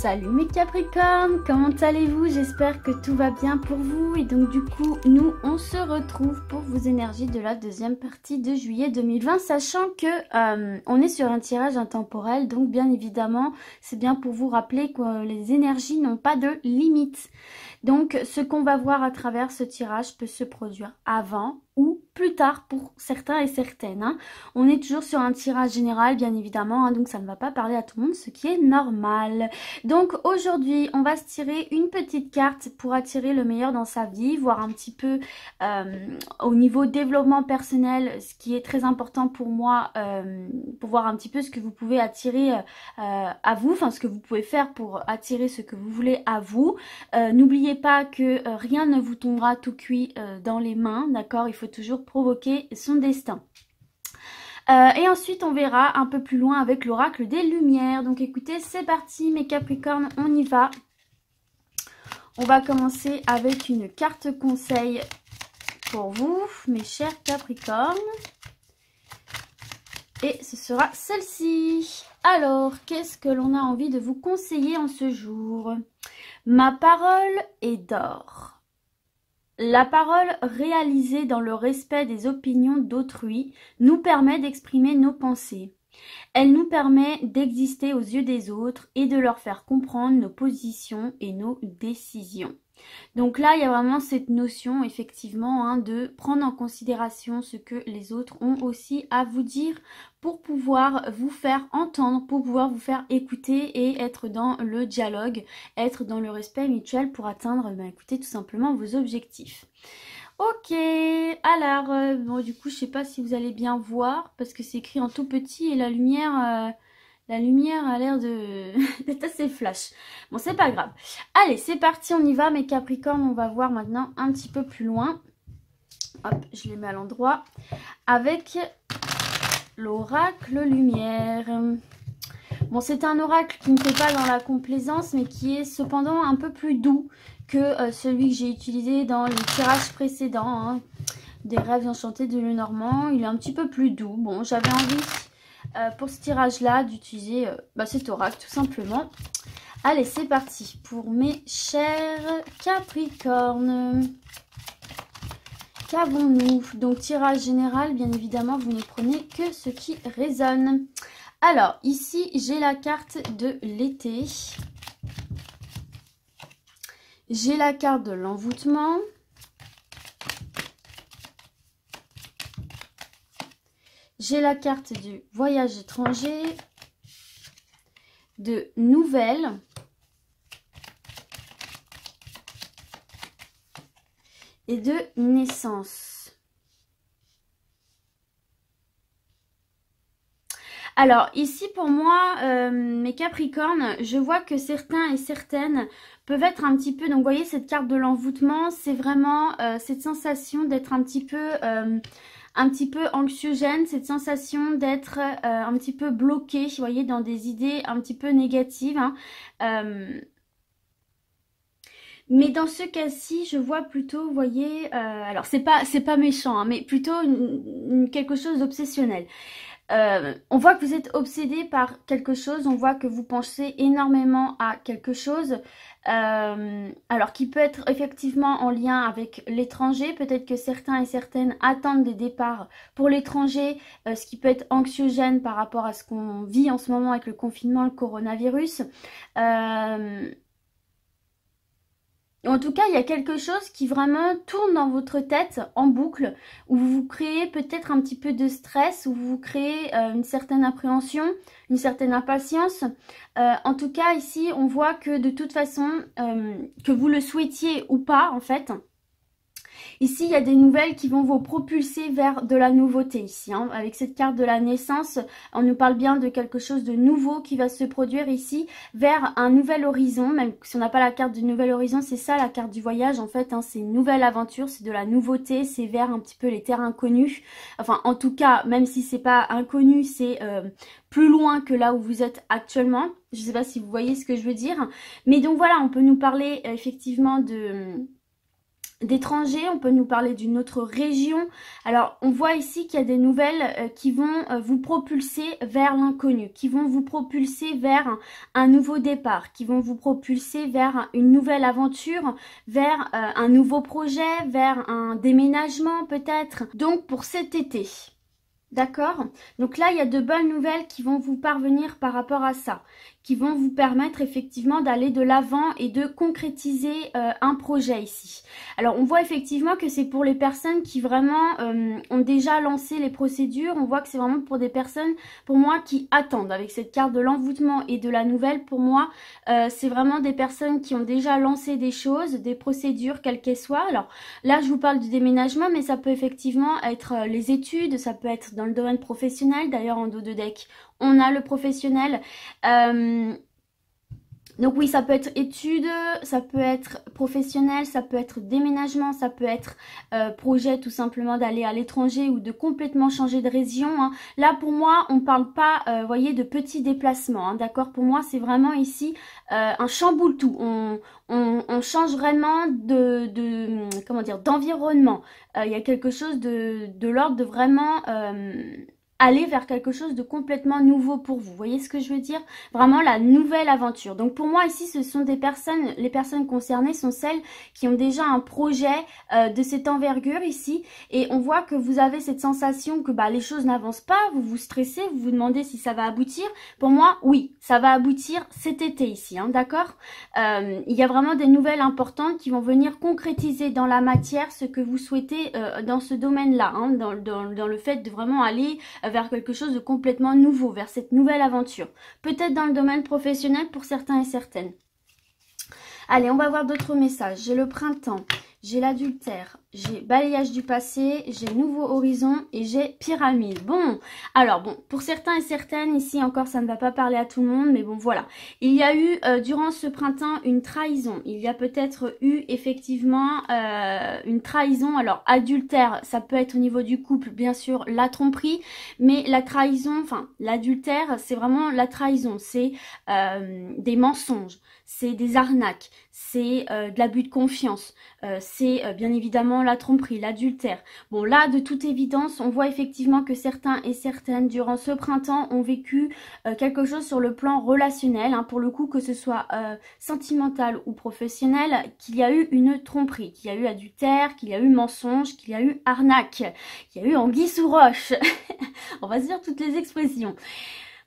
Salut mes Capricornes, comment allez-vous? J'espère que tout va bien pour vous et donc du coup nous on se retrouve pour vos énergies de la deuxième partie de juillet 2020, sachant que on est sur un tirage intemporel, donc bien évidemment c'est bien pour vous rappeler que les énergies n'ont pas de limite. Donc ce qu'on va voir à travers ce tirage peut se produire avant ou plus tard pour certains et certaines. Hein. On est toujours sur un tirage général bien évidemment, hein, donc ça ne va pas parler à tout le monde, ce qui est normal. Donc aujourd'hui on va se tirer une petite carte pour attirer le meilleur dans sa vie, voir un petit peu au niveau développement personnel, ce qui est très important pour moi, pour voir un petit peu ce que vous pouvez attirer à vous, enfin ce que vous pouvez faire pour attirer ce que vous voulez à vous. N'oubliez pas que rien ne vous tombera tout cuit dans les mains, d'accord? Il faut toujours provoquer son destin. Et ensuite on verra un peu plus loin avec l'oracle des lumières. Donc écoutez, c'est parti mes Capricornes, on y va. On va commencer avec une carte conseil pour vous, mes chers Capricornes. Et ce sera celle-ci. Alors, qu'est-ce que l'on a envie de vous conseiller en ce jour? Ma parole est d'or. La parole réalisée dans le respect des opinions d'autrui nous permet d'exprimer nos pensées. Elle nous permet d'exister aux yeux des autres et de leur faire comprendre nos positions et nos décisions. Donc là, il y a vraiment cette notion, effectivement, hein, de prendre en considération ce que les autres ont aussi à vous dire pour pouvoir vous faire entendre, pour pouvoir vous faire écouter et être dans le dialogue, être dans le respect mutuel pour atteindre, écoutez, tout simplement vos objectifs. Ok, alors, bon, du coup, je sais pas si vous allez bien voir parce que c'est écrit en tout petit et la lumière a l'air d'être assez flash. Bon, c'est pas grave. Allez, c'est parti, on y va, mes Capricornes. On va voir maintenant un petit peu plus loin. Hop, je les mets à l'endroit. Avec l'oracle lumière. Bon, c'est un oracle qui ne fait pas dans la complaisance, mais qui est cependant un peu plus doux que celui que j'ai utilisé dans les tirages précédents. Hein, des rêves enchantés de Lenormand. Il est un petit peu plus doux. Bon, j'avais envie... pour ce tirage là d'utiliser cet oracle tout simplement. Allez, c'est parti pour mes chers Capricornes. Qu'avons-nous? Donc tirage général, bien évidemment vous ne prenez que ce qui résonne. Alors ici j'ai la carte de l'été, j'ai la carte de l'envoûtement, j'ai la carte du voyage étranger, de nouvelles, et de naissance. Alors ici pour moi, mes Capricornes, je vois que certains et certaines peuvent être un petit peu... Donc vous voyez cette carte de l'envoûtement, c'est vraiment cette sensation d'être un petit peu anxiogène, cette sensation d'être un petit peu bloqué, vous voyez, dans des idées un petit peu négatives. Hein. Mais dans ce cas-ci, je vois plutôt, vous voyez, alors c'est pas méchant, hein, mais plutôt quelque chose d'obsessionnel. On voit que vous êtes obsédé par quelque chose, on voit que vous pensez énormément à quelque chose, alors qui peut être effectivement en lien avec l'étranger. Peut-être que certains et certaines attendent des départs pour l'étranger, ce qui peut être anxiogène par rapport à ce qu'on vit en ce moment avec le confinement, le coronavirus. En tout cas, il y a quelque chose qui vraiment tourne dans votre tête en boucle, où vous vous créez peut-être un petit peu de stress, où vous vous créez une certaine appréhension, une certaine impatience. En tout cas, ici, on voit que de toute façon, que vous le souhaitiez ou pas, en fait, ici, il y a des nouvelles qui vont vous propulser vers de la nouveauté ici. Hein. Avec cette carte de la naissance, on nous parle bien de quelque chose de nouveau qui va se produire ici vers un nouvel horizon. Même si on n'a pas la carte du nouvel horizon, c'est ça la carte du voyage en fait. Hein. C'est une nouvelle aventure, c'est de la nouveauté, c'est vers un petit peu les terres inconnues. Enfin, en tout cas, même si c'est pas inconnu, c'est plus loin que là où vous êtes actuellement. Je ne sais pas si vous voyez ce que je veux dire. Mais donc voilà, on peut nous parler effectivement d'étrangers, on peut nous parler d'une autre région. Alors, on voit ici qu'il y a des nouvelles qui vont vous propulser vers l'inconnu, qui vont vous propulser vers un nouveau départ, qui vont vous propulser vers une nouvelle aventure, vers un nouveau projet, vers un déménagement peut-être. Donc, pour cet été. D'accord? Donc là, il y a de bonnes nouvelles qui vont vous parvenir par rapport à ça, qui vont vous permettre effectivement d'aller de l'avant et de concrétiser un projet ici. Alors, on voit effectivement que c'est pour les personnes qui vraiment ont déjà lancé les procédures. On voit que c'est vraiment pour des personnes, pour moi, qui attendent. Avec cette carte de l'envoûtement et de la nouvelle, pour moi, c'est vraiment des personnes qui ont déjà lancé des choses, des procédures, quelles qu'elles soient. Alors là, je vous parle du déménagement, mais ça peut effectivement être les études, ça peut être dans le domaine professionnel. D'ailleurs, en dos de deck, on a le professionnel. Donc oui, ça peut être études, ça peut être professionnel, ça peut être déménagement, ça peut être projet tout simplement d'aller à l'étranger ou de complètement changer de région. Hein. Là, pour moi, on ne parle pas, voyez, de petits déplacements. Hein, d'accord? Pour moi, c'est vraiment ici un chamboule-tout. On change vraiment comment dire, d'environnement. Il y a quelque chose de l'ordre de vraiment aller vers quelque chose de complètement nouveau pour vous. Vous voyez ce que je veux dire? Vraiment la nouvelle aventure. Donc pour moi ici, ce sont des personnes, les personnes concernées sont celles qui ont déjà un projet de cette envergure ici. Et on voit que vous avez cette sensation que les choses n'avancent pas, vous vous stressez, vous vous demandez si ça va aboutir. Pour moi, oui, ça va aboutir cet été ici, hein, d'accord? Il y a vraiment des nouvelles importantes qui vont venir concrétiser dans la matière ce que vous souhaitez dans ce domaine-là, hein, dans le fait de vraiment aller vers quelque chose de complètement nouveau, vers cette nouvelle aventure. Peut-être dans le domaine professionnel pour certains et certaines. Allez, on va voir d'autres messages. J'ai le printemps, j'ai l'adultère, j'ai balayage du passé, j'ai nouveau horizon et j'ai pyramide. Bon, alors bon, pour certains et certaines, ici encore ça ne va pas parler à tout le monde, mais bon voilà. Il y a eu durant ce printemps une trahison. Il y a peut-être eu effectivement une trahison. Alors adultère, ça peut être au niveau du couple, bien sûr, la tromperie, mais la trahison, enfin l'adultère, c'est vraiment la trahison. C'est des mensonges, c'est des arnaques, c'est de l'abus de confiance, c'est bien évidemment la tromperie, l'adultère. Bon là, de toute évidence, on voit effectivement que certains et certaines, durant ce printemps, ont vécu quelque chose sur le plan relationnel, hein, pour le coup, que ce soit sentimental ou professionnel, qu'il y a eu une tromperie, qu'il y a eu adultère, qu'il y a eu mensonge, qu'il y a eu arnaque, qu'il y a eu anguille sous roche. On va se dire toutes les expressions.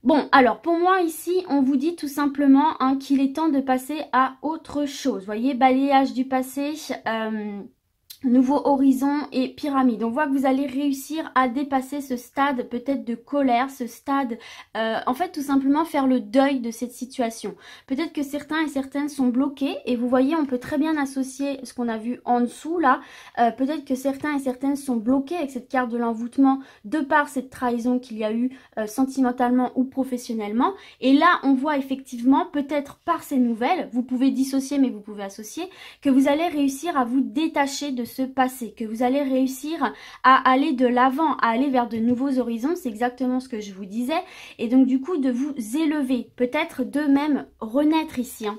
Bon, alors pour moi ici, on vous dit tout simplement hein, qu'il est temps de passer à autre chose. Vous voyez, balayage du passé, nouveau horizon et pyramide. On voit que vous allez réussir à dépasser ce stade peut-être de colère, ce stade, en fait tout simplement faire le deuil de cette situation. Peut-être que certains et certaines sont bloqués et vous voyez on peut très bien associer ce qu'on a vu en dessous là. Peut-être que certains et certaines sont bloqués avec cette carte de l'envoûtement de par cette trahison qu'il y a eu sentimentalement ou professionnellement. Et là on voit effectivement peut-être par ces nouvelles, vous pouvez dissocier mais vous pouvez associer, que vous allez réussir à vous détacher de ce passé, que vous allez réussir à aller de l'avant, à aller vers de nouveaux horizons, c'est exactement ce que je vous disais, et donc du coup de vous élever, peut-être de même renaître ici, hein.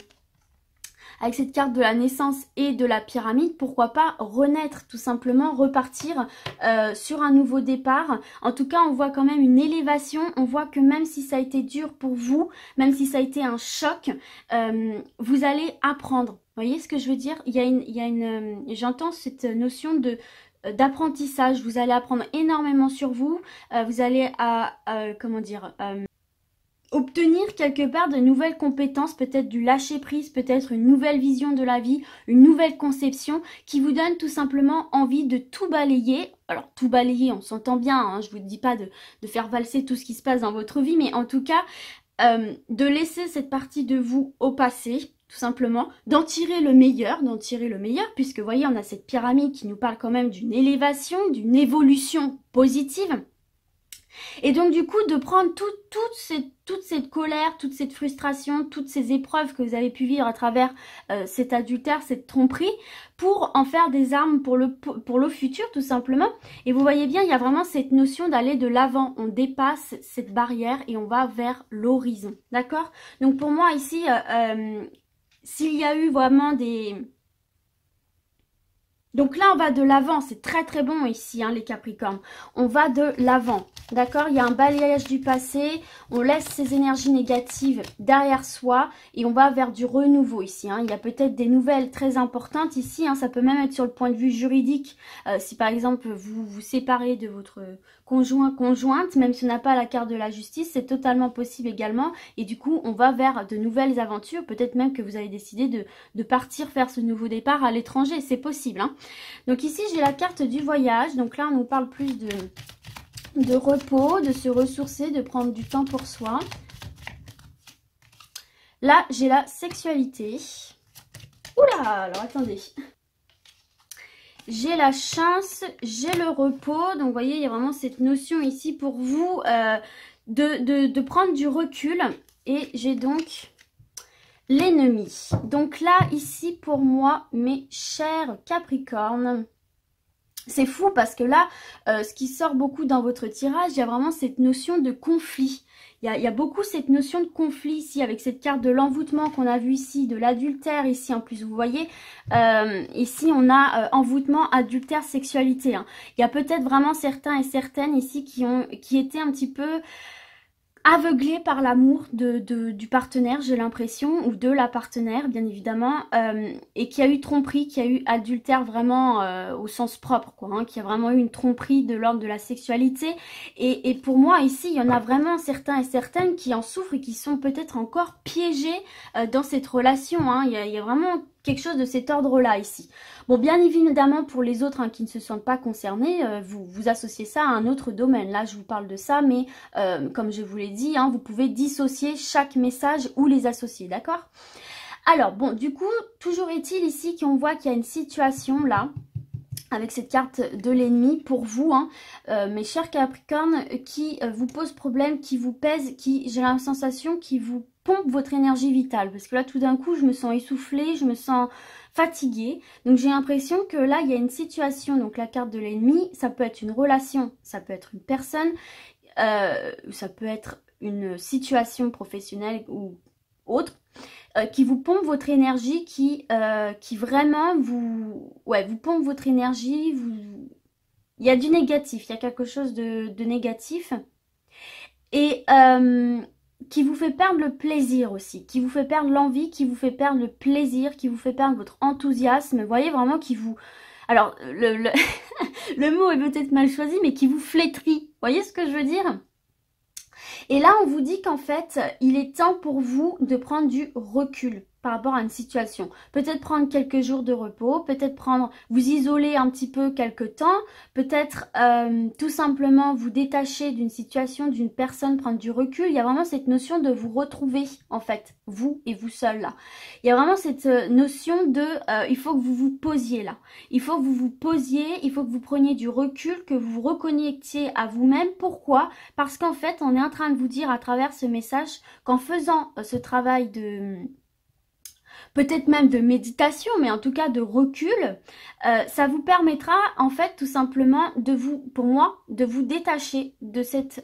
Avec cette carte de la naissance et de la pyramide, pourquoi pas renaître, tout simplement, repartir sur un nouveau départ. En tout cas, on voit quand même une élévation, on voit que même si ça a été dur pour vous, même si ça a été un choc, vous allez apprendre. Vous voyez ce que je veux dire? J'entends cette notion d'apprentissage. Vous allez apprendre énormément sur vous. Vous allez obtenir quelque part de nouvelles compétences, peut-être du lâcher prise, peut-être une nouvelle vision de la vie, une nouvelle conception qui vous donne tout simplement envie de tout balayer. Alors tout balayer, on s'entend bien, hein, je vous dis pas de faire valser tout ce qui se passe dans votre vie, mais en tout cas de laisser cette partie de vous au passé, tout simplement, d'en tirer le meilleur, puisque vous voyez on a cette pyramide qui nous parle quand même d'une élévation, d'une évolution positive. Et donc du coup de prendre toute cette colère, toute cette frustration, toutes ces épreuves que vous avez pu vivre à travers cet adultère, cette tromperie, pour en faire des armes pour le futur tout simplement. Et vous voyez bien, il y a vraiment cette notion d'aller de l'avant, on dépasse cette barrière et on va vers l'horizon, d'accord? Donc pour moi ici, s'il y a eu vraiment Donc là, on va de l'avant, c'est très très bon ici, hein, les Capricornes. On va de l'avant, d'accord? Il y a un balayage du passé, on laisse ces énergies négatives derrière soi et on va vers du renouveau ici, hein. Il y a peut-être des nouvelles très importantes ici, hein. Ça peut même être sur le point de vue juridique. Si par exemple, vous vous séparez de votre conjoint, conjointe, même si on n'a pas la carte de la justice, c'est totalement possible également. Et du coup, on va vers de nouvelles aventures. Peut-être même que vous avez décidé de partir faire ce nouveau départ à l'étranger, c'est possible, hein. Donc ici, j'ai la carte du voyage. Donc là, on nous parle plus de repos, de se ressourcer, de prendre du temps pour soi. Là, j'ai la sexualité. Oula, alors attendez. J'ai la chance, j'ai le repos. Donc, vous voyez, il y a vraiment cette notion ici pour vous de prendre du recul. Et j'ai donc l'ennemi. Donc là, ici, pour moi, mes chers Capricornes, c'est fou parce que là, ce qui sort beaucoup dans votre tirage, il y a vraiment cette notion de conflit. Il y a beaucoup cette notion de conflit ici avec cette carte de l'envoûtement qu'on a vu ici, de l'adultère ici en plus, vous voyez. Ici, on a envoûtement, adultère, sexualité, hein. Il y a peut-être vraiment certains et certaines ici qui étaient un petit peu aveuglé par l'amour du partenaire, j'ai l'impression, ou de la partenaire, bien évidemment, et qui a eu tromperie, qui a eu adultère vraiment au sens propre, quoi, hein, qui a vraiment eu une tromperie de l'ordre de la sexualité. Et pour moi, ici, il y en a vraiment certains et certaines qui en souffrent et qui sont peut-être encore piégés dans cette relation, hein. Il y a vraiment quelque chose de cet ordre-là ici. Bon, bien évidemment, pour les autres, hein, qui ne se sentent pas concernés, vous associez ça à un autre domaine. Là, je vous parle de ça, mais comme je vous l'ai dit, hein, vous pouvez dissocier chaque message ou les associer, d'accord? Alors, bon, du coup, toujours est-il ici qu'on voit qu'il y a une situation là, avec cette carte de l'ennemi pour vous, hein, mes chers Capricornes, qui vous pose problème, qui vous pèse, qui, j'ai la sensation, qui vous pompe votre énergie vitale. Parce que là, tout d'un coup, je me sens essoufflée, je me sens fatiguée. Donc, j'ai l'impression que là, il y a une situation, donc la carte de l'ennemi, ça peut être une relation, ça peut être une personne, ça peut être une situation professionnelle ou autre, qui vous pompe votre énergie, qui vraiment vous pompe votre énergie, il y a du négatif, il y a quelque chose de négatif, et qui vous fait perdre le plaisir aussi, qui vous fait perdre l'envie, qui vous fait perdre le plaisir, qui vous fait perdre votre enthousiasme, vous voyez vraiment qui vous... Alors, le mot est peut-être mal choisi, mais qui vous flétrit, vous voyez ce que je veux dire ? Et là, on vous dit qu'en fait, il est temps pour vous de prendre du recul par rapport à une situation. Peut-être prendre quelques jours de repos, peut-être vous isoler un petit peu quelques temps, peut-être tout simplement vous détacher d'une situation, d'une personne, prendre du recul. Il y a vraiment cette notion de vous retrouver, en fait, vous et vous seul là. Il y a vraiment cette notion de il faut que vous vous posiez là. Il faut que vous vous posiez, il faut que vous preniez du recul, que vous vous reconnectiez à vous-même. Pourquoi ? Parce qu'en fait, on est en train de vous dire à travers ce message qu'en faisant ce travail de... peut-être même de méditation, mais en tout cas de recul, ça vous permettra en fait tout simplement pour moi, de vous détacher de cette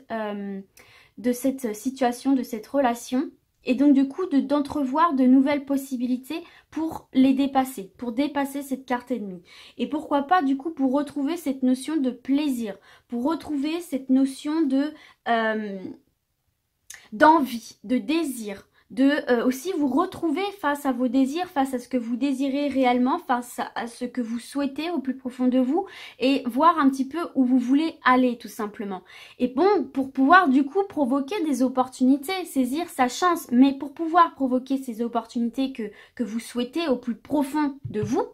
situation, de cette relation, et donc du coup d'entrevoir de nouvelles possibilités pour les dépasser, pour dépasser cette carte ennemie. Et pourquoi pas du coup pour retrouver cette notion de plaisir, pour retrouver cette notion d'envie, de désir, aussi vous retrouver face à vos désirs, face à ce que vous désirez réellement, face à ce que vous souhaitez au plus profond de vous, et voir un petit peu où vous voulez aller tout simplement. Et bon, pour pouvoir du coup provoquer des opportunités, saisir sa chance, mais pour pouvoir provoquer ces opportunités que vous souhaitez au plus profond de vous,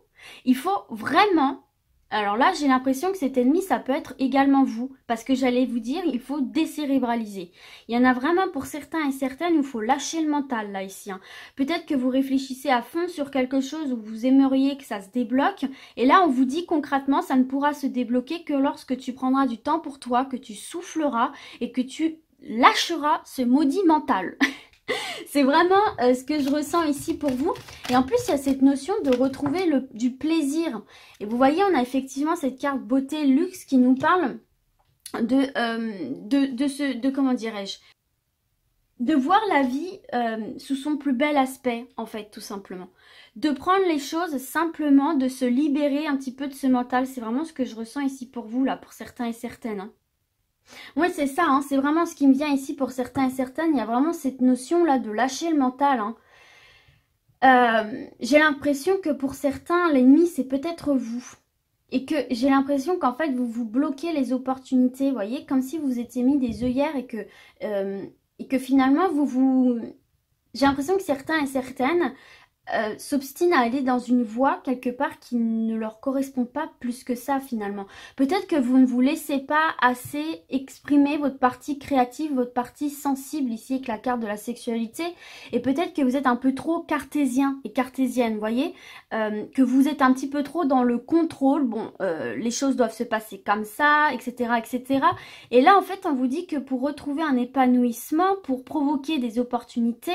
il faut vraiment... Alors là, j'ai l'impression que cet ennemi, ça peut être également vous. Parce que j'allais vous dire, il faut décérébraliser. Il y en a vraiment pour certains et certaines où il faut lâcher le mental, là, ici, hein. Peut-être que vous réfléchissez à fond sur quelque chose où vous aimeriez que ça se débloque. Et là, on vous dit concrètement, ça ne pourra se débloquer que lorsque tu prendras du temps pour toi, que tu souffleras et que tu lâcheras ce maudit mental. C'est vraiment ce que je ressens ici pour vous. Et en plus, il y a cette notion de retrouver du plaisir. Et vous voyez, on a effectivement cette carte beauté luxe qui nous parle comment dirais-je, de voir la vie sous son plus bel aspect, en fait, tout simplement. De prendre les choses simplement, de se libérer un petit peu de ce mental. C'est vraiment ce que je ressens ici pour vous, là, pour certains et certaines. Hein. Oui, c'est ça, hein, c'est vraiment ce qui me vient ici pour certains et certaines. Il y a vraiment cette notion-là de lâcher le mental. Hein. J'ai l'impression que pour certains, l'ennemi, c'est peut-être vous. Et que j'ai l'impression qu'en fait, vous vous bloquez les opportunités, vous voyez, comme si vous étiez mis des œillères et que finalement, j'ai l'impression que certains et certaines s'obstinent à aller dans une voie quelque part qui ne leur correspond pas plus que ça finalement. Peut-être que vous ne vous laissez pas assez exprimer votre partie créative, votre partie sensible ici avec la carte de la sexualité, et peut-être que vous êtes un peu trop cartésien et cartésienne, vous voyez, que vous êtes un petit peu trop dans le contrôle, bon, les choses doivent se passer comme ça, etc., etc. Et là en fait on vous dit que pour retrouver un épanouissement, pour provoquer des opportunités,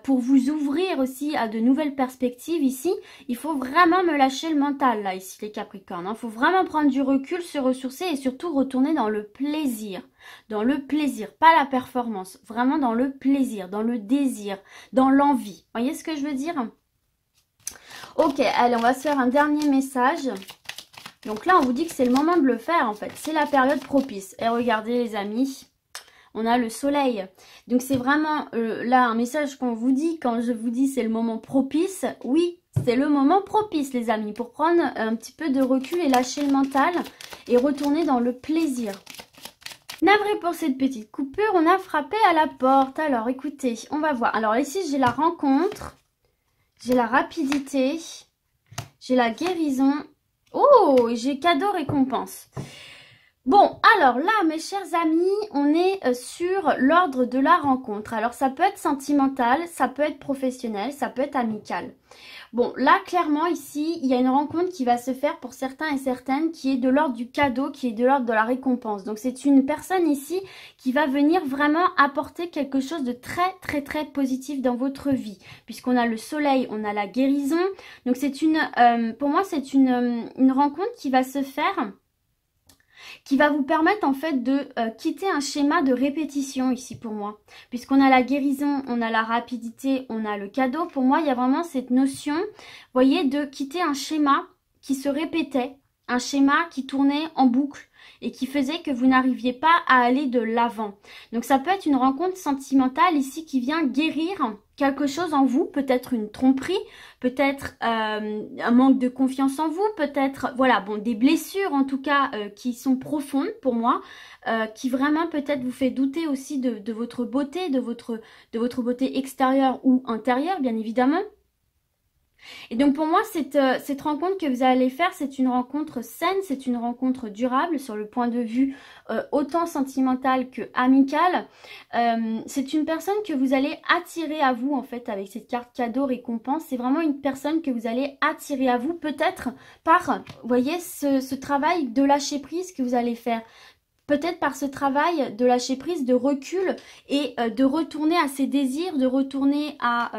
pour vous ouvrir aussi à de nouvelles perspectives ici, il faut vraiment me lâcher le mental là ici les Capricornes. Il faut vraiment prendre du recul, se ressourcer et surtout retourner dans le plaisir. Dans le plaisir, pas la performance, vraiment dans le plaisir, dans le désir, dans l'envie. Vous voyez ce que je veux dire? Ok, allez, on va se faire un dernier message. Donc là, on vous dit que c'est le moment de le faire en fait. C'est la période propice. Et regardez les amis, on a le soleil. Donc c'est vraiment là un message qu'on vous dit quand je vous dis c'est le moment propice. Oui, c'est le moment propice les amis pour prendre un petit peu de recul et lâcher le mental et retourner dans le plaisir. Navré pour cette petite coupure, on a frappé à la porte. Alors écoutez, on va voir. Alors ici j'ai la rencontre, j'ai la rapidité, j'ai la guérison. Oh, j'ai cadeau récompense. Bon, alors là, mes chers amis, on est sur l'ordre de la rencontre. Alors, ça peut être sentimental, ça peut être professionnel, ça peut être amical. Bon, là, clairement, ici, il y a une rencontre qui va se faire pour certains et certaines qui est de l'ordre du cadeau, qui est de l'ordre de la récompense. Donc, c'est une personne ici qui va venir vraiment apporter quelque chose de très, très, très positif dans votre vie. Puisqu'on a le soleil, on a la guérison. Donc, c'est pour moi, c'est une rencontre qui va se faire, qui va vous permettre en fait de quitter un schéma de répétition ici pour moi. Puisqu'on a la guérison, on a la rapidité, on a le cadeau. Pour moi, il y a vraiment cette notion, vous voyez, de quitter un schéma qui se répétait, un schéma qui tournait en boucle et qui faisait que vous n'arriviez pas à aller de l'avant. Donc ça peut être une rencontre sentimentale ici qui vient guérir quelque chose en vous, peut-être une tromperie, peut-être un manque de confiance en vous, peut-être, voilà, bon, des blessures en tout cas qui sont profondes pour moi, qui vraiment peut-être vous fait douter aussi de votre beauté, de votre beauté extérieure ou intérieure, bien évidemment. Et donc pour moi, cette rencontre que vous allez faire, c'est une rencontre saine, c'est une rencontre durable sur le point de vue autant sentimental que amical. C'est une personne que vous allez attirer à vous en fait avec cette carte cadeau récompense. C'est vraiment une personne que vous allez attirer à vous peut-être par, vous voyez, ce travail de lâcher prise que vous allez faire. Peut-être par ce travail de lâcher prise, de recul et de retourner à ses désirs, de retourner à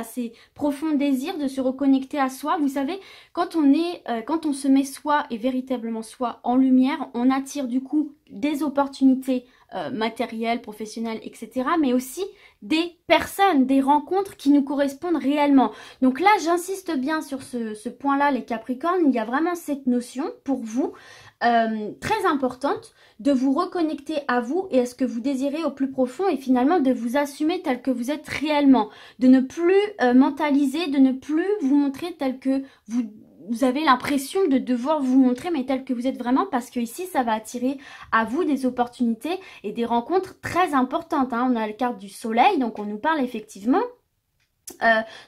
ces profonds désirs, de se reconnecter à soi. Vous savez, quand on se met soi et véritablement soi en lumière, on attire du coup des opportunités matérielles, professionnelles, etc. Mais aussi des personnes, des rencontres qui nous correspondent réellement. Donc là, j'insiste bien sur ce point-là, les Capricornes. Il y a vraiment cette notion pour vous très importante de vous reconnecter à vous et à ce que vous désirez au plus profond et finalement de vous assumer tel que vous êtes réellement, de ne plus mentaliser, de ne plus vous montrer tel que vous avez l'impression de devoir vous montrer, mais tel que vous êtes vraiment, parce que ici ça va attirer à vous des opportunités et des rencontres très importantes, hein. On a la carte du soleil, donc on nous parle effectivement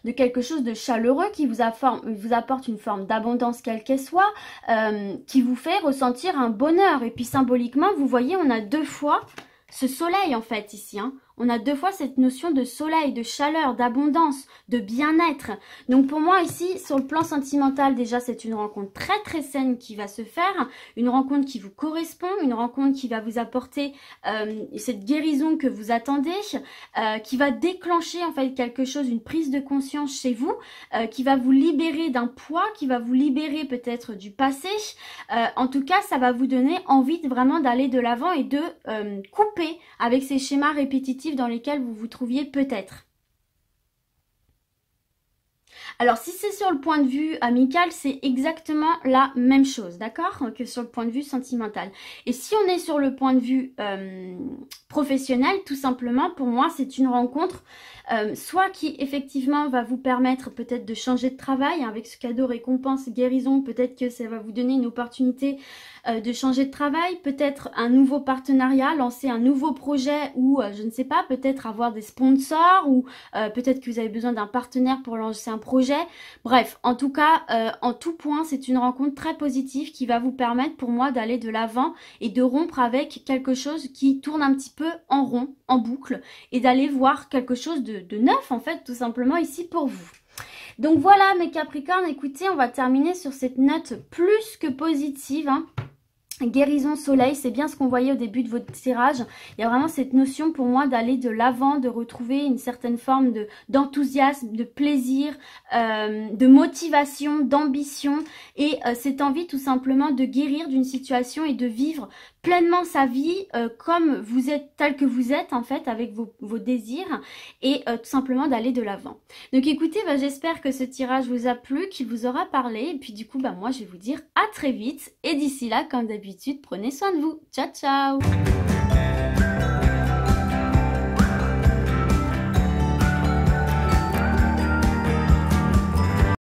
de quelque chose de chaleureux qui vous apporte une forme d'abondance quelle qu'elle soit, qui vous fait ressentir un bonheur. Et puis symboliquement, vous voyez, on a deux fois ce soleil en fait ici, hein. On a deux fois cette notion de soleil, de chaleur, d'abondance, de bien-être. Donc pour moi ici, sur le plan sentimental, déjà c'est une rencontre très très saine qui va se faire. Une rencontre qui vous correspond, une rencontre qui va vous apporter cette guérison que vous attendez, qui va déclencher en fait quelque chose, une prise de conscience chez vous, qui va vous libérer d'un poids, qui va vous libérer peut-être du passé. En tout cas, ça va vous donner envie vraiment d'aller de l'avant et de couper avec ces schémas répétitifs positifs dans lesquels vous vous trouviez peut-être. Alors, si c'est sur le point de vue amical, c'est exactement la même chose, d'accord, que sur le point de vue sentimental. Et si on est sur le point de vue professionnel, tout simplement, pour moi, c'est une rencontre soit qui, effectivement, va vous permettre peut-être de changer de travail, hein, avec ce cadeau récompense guérison, peut-être que ça va vous donner une opportunité de changer de travail, peut-être un nouveau partenariat, lancer un nouveau projet ou, je ne sais pas, peut-être avoir des sponsors ou peut-être que vous avez besoin d'un partenaire pour lancer un projet. Bref, en tout cas, en tout point, c'est une rencontre très positive qui va vous permettre pour moi d'aller de l'avant et de rompre avec quelque chose qui tourne un petit peu en rond, en boucle, et d'aller voir quelque chose de neuf, en fait, tout simplement ici pour vous. Donc voilà mes Capricornes, écoutez, on va terminer sur cette note plus que positive, hein. Guérison soleil, c'est bien ce qu'on voyait au début de votre tirage. Il y a vraiment cette notion pour moi d'aller de l'avant, de retrouver une certaine forme d'enthousiasme, de plaisir, de motivation, d'ambition et cette envie tout simplement de guérir d'une situation et de vivre pleinement sa vie comme vous êtes, tel que vous êtes en fait, avec vos désirs et tout simplement d'aller de l'avant. Donc écoutez, j'espère que ce tirage vous a plu, qu'il vous aura parlé et puis du coup moi je vais vous dire à très vite et d'ici là comme d'habitude prenez soin de vous. Ciao ciao.